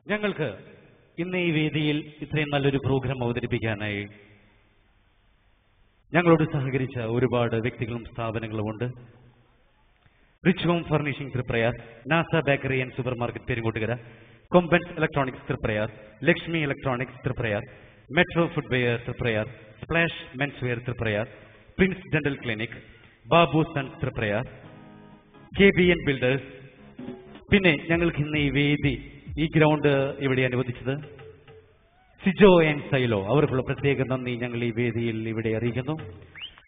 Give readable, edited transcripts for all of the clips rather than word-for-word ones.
ഞങ്ങൾക്ക് ഇന്ന് ഈ വേദിയിൽ ഇത്രയും നല്ലൊരു പ്രോഗ്രാം അവതരിപ്പിക്കാനായി ഞങ്ങളോട് സഹകരിച്ച ഒരുപാട് വ്യക്തികളും സ്ഥാപനങ്ങളുമുണ്ട്. Rich home furnishing Triprayar, Nasa bakery and supermarket Perungottukara, Kombans electronics Triprayar, Lakshmi electronics Triprayar, metro footwear Triprayar, splash men's wear Triprayar, prince dental clinic, Babu sons Triprayar, KBN builders. പിന്നെ ഞങ്ങൾക്ക് ഇന്ന് ഈ വേദി ഈ ഗ്രൗണ്ട് ഇവിടെ അനുവദിച്ചത് സിജോ ആൻഡ് സൈലോ, അവർക്കുള്ള പ്രത്യേക നന്ദി ഞങ്ങൾ ഈ വേദിയിൽ ഇവിടെ അറിയിക്കുന്നു.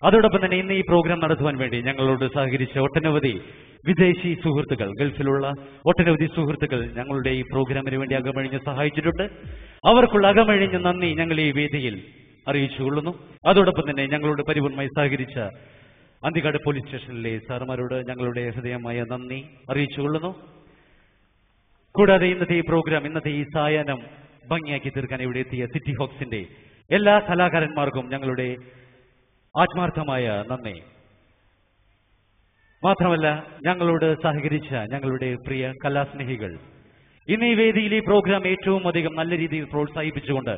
അതോടൊപ്പം തന്നെ ഇന്ന് ഈ പ്രോഗ്രാം നടത്തുവാൻ വേണ്ടി ഞങ്ങളോട് സഹകരിച്ച ഒട്ടനവധി വിദേശി സുഹൃത്തുക്കൾ, ഗൾഫിലുള്ള ഒട്ടനവധി സുഹൃത്തുക്കൾ ഞങ്ങളുടെ ഈ പ്രോഗ്രാമിന് വേണ്ടി അകമഴിഞ്ഞ് സഹായിച്ചിട്ടുണ്ട്. അവർക്കുള്ള അകമഴിഞ്ഞ നന്ദി ഞങ്ങൾ ഈ വേദിയിൽ അറിയിച്ചുകൊള്ളുന്നു. അതോടൊപ്പം തന്നെ ഞങ്ങളോട് പരിപൂർണമായി സഹകരിച്ച അന്തിക്കാട് പോലീസ് സ്റ്റേഷനിലെ സാറുമാരോട് ഞങ്ങളുടെ ഹൃദയമായ നന്ദി അറിയിച്ചുകൊള്ളുന്നു. കൂടാതെ ഇന്നത്തെ ഈ പ്രോഗ്രാം, ഇന്നത്തെ ഈ സായാഹ്നം ഭംഗിയാക്കി തീർക്കാൻ ഇവിടെ എത്തിയ സിറ്റി ഹോക്സിന്റെ എല്ലാ കലാകാരന്മാർക്കും ഞങ്ങളുടെ ആത്മാർത്ഥമായ നന്ദി. മാത്രമല്ല ഞങ്ങളോട് സഹകരിച്ച ഞങ്ങളുടെ പ്രിയ കലാസ്നേഹികൾ, ഇന്ന് ഈ വേദിയിൽ ഈ പ്രോഗ്രാം ഏറ്റവും അധികം നല്ല രീതിയിൽ പ്രോത്സാഹിപ്പിച്ചുകൊണ്ട്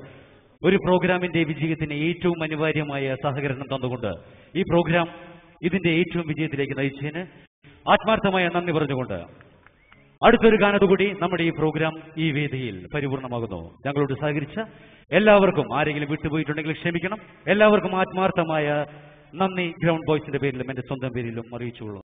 ഒരു പ്രോഗ്രാമിന്റെ വിജയത്തിന് ഏറ്റവും അനിവാര്യമായ സഹകരണം തന്നുകൊണ്ട് ഈ പ്രോഗ്രാം ഇതിന്റെ ഏറ്റവും വിജയത്തിലേക്ക് നയിച്ചതിന് ആത്മാർത്ഥമായ നന്ദി പറഞ്ഞുകൊണ്ട് അടുത്തൊരു ഗാനത്തോടുകൂടി നമ്മുടെ ഈ പ്രോഗ്രാം ഈ വേദിയിൽ പരിപൂർണമാകുന്നു. ഞങ്ങളോട് സഹകരിച്ച എല്ലാവർക്കും, ആരെങ്കിലും വിട്ടുപോയിട്ടുണ്ടെങ്കിൽ ക്ഷമിക്കണം, എല്ലാവർക്കും ആത്മാർത്ഥമായ നന്ദി ഗ്രൗണ്ട് ബോയ്സിന്റെ പേരിലും എന്റെ സ്വന്തം പേരിലും അറിയിച്ചുകൊള്ളുന്നു.